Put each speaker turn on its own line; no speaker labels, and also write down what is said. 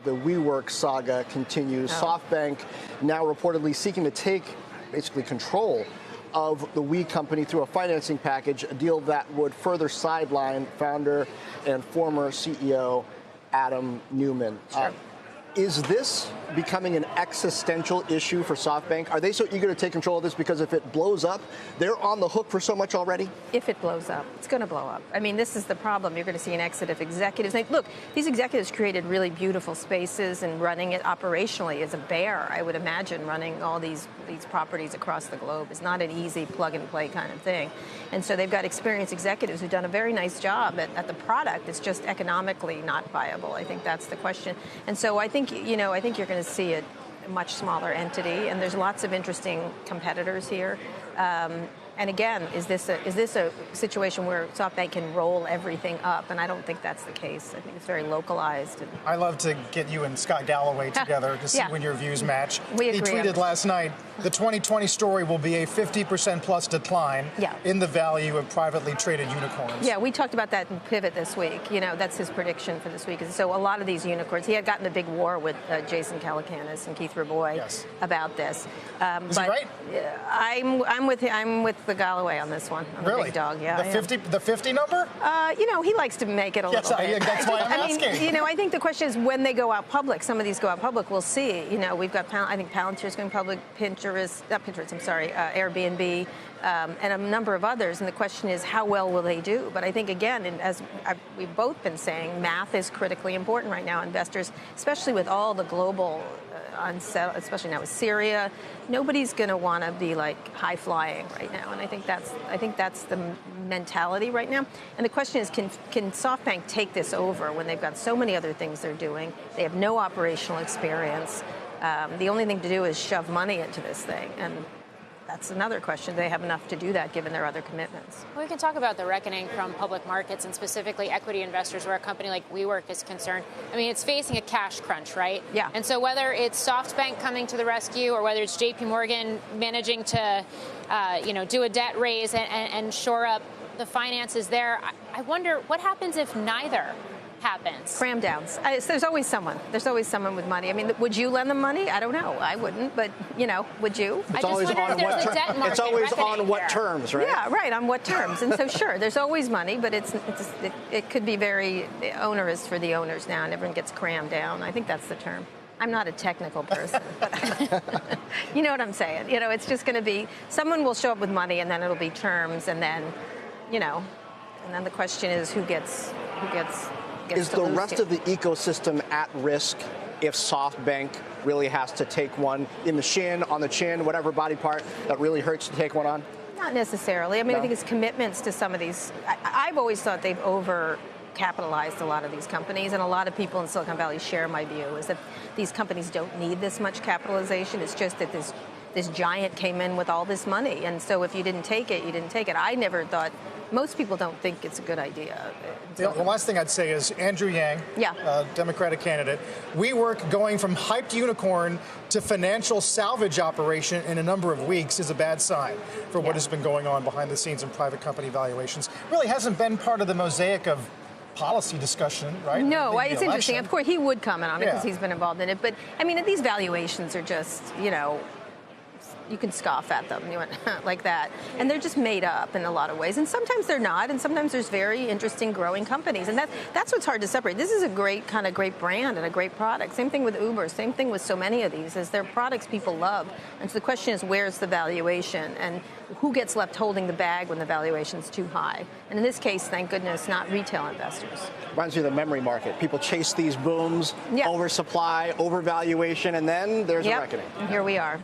the WeWork saga continues. SoftBank now reportedly seeking to take basically control of the We company through a financing package, a deal that would further sideline founder and former CEO Adam Neumann.
Sure.
Is this becoming an existential issue for SoftBank? Are they so eager to take control of this because if it blows up, they're on the hook for so much already?
If it blows up, it's going to blow up. I mean, this is the problem. You're going to see an exit of executives. Look, these executives created really beautiful spaces, and running it operationally is a bear. I would imagine running all these properties across the globe is not an easy plug-and-play kind of thing. And so they've got experienced executives who've done a very nice job at the product. It's just economically not viable. I think that's the question. And so I think you're going to see a much smaller entity, and there's lots of interesting competitors here. And again, is this a situation where SoftBank can roll everything up? And I don't think that's the case. I think it's very localized.
I love to get you and Scott Galloway together to see when your views match.
We agree.
He tweeted last night, the 2020 story will be a 50% plus decline in the value of privately traded unicorns.
Yeah, we talked about that in Pivot this week. That's his prediction for this week. And so a lot of these unicorns, he had gotten a big war with Jason Calacanis and Keith Rabois about this.
Is he right?
I'm with the Galloway on this one. I'm a big dog. Yeah,
the 50 number?
He likes to make it a little bit.
That's why I'm asking.
I think the question is when they go out public. Some of these go out public. We'll see. We've got I think Palantir's going public, Airbnb, and a number of others. And the question is, how well will they do? But I think, again, and as we've both been saying, math is critically important right now. Investors, especially with all the global especially now with Syria, nobody's going to want to be like high flying right now, and I think that's the mentality right now. And the question is, can SoftBank take this over when they've got so many other things they're doing? They have no operational experience. The only thing to do is shove money into this thing, and that's another question. Do they have enough to do that given their other commitments?
Well, we can talk about the reckoning from public markets and specifically equity investors where a company like WeWork is concerned. I mean, it's facing a cash crunch, right?
Yeah.
And so whether it's SoftBank coming to the rescue or whether it's JP Morgan managing to, do a debt raise and shore up the finances there, I wonder what happens if neither happens.
Cram downs. There's always someone. There's always someone with money. I mean, would you lend them money? I don't know. I wouldn't, but would you?
It's always on what terms, right?
Yeah, right. On what terms? And so, sure, there's always money, but it could be very onerous for the owners now, and everyone gets crammed down. I think that's the term. I'm not a technical person, but you know what I'm saying. It's just going to be someone will show up with money, and then it'll be terms, and then, and then the question is who gets.
Is the rest of the ecosystem at risk if SoftBank really has to take one in the shin, on the chin, whatever body part that really hurts to take one on?
Not necessarily. I mean, I think it's commitments to some of these. I've always thought they've over-capitalized a lot of these companies, and a lot of people in Silicon Valley share my view, is that these companies don't need this much capitalization. It's just that this giant came in with all this money, and so if you didn't take it, you didn't take it. I never thought. Most people don't think it's a good idea.
The last thing I'd say is Andrew Yang, Democratic candidate, WeWork going from hyped unicorn to financial salvage operation in a number of weeks is a bad sign for what has been going on behind the scenes in private company valuations. Really hasn't been part of the mosaic of policy discussion, right?
No, it's interesting. Of course, he would comment on it because he's been involved in it. But, I mean, these valuations are just, you can scoff at them like that. And they're just made up in a lot of ways. And sometimes they're not. And sometimes there's very interesting growing companies. And that's what's hard to separate. This is a great brand and a great product. Same thing with Uber. Same thing with so many of these is they're products people love. And so the question is, where's the valuation? And who gets left holding the bag when the valuation's too high? And in this case, thank goodness, not retail investors.
Reminds me of the memory market. People chase these booms, oversupply, overvaluation, and then there's a reckoning.
And here we are.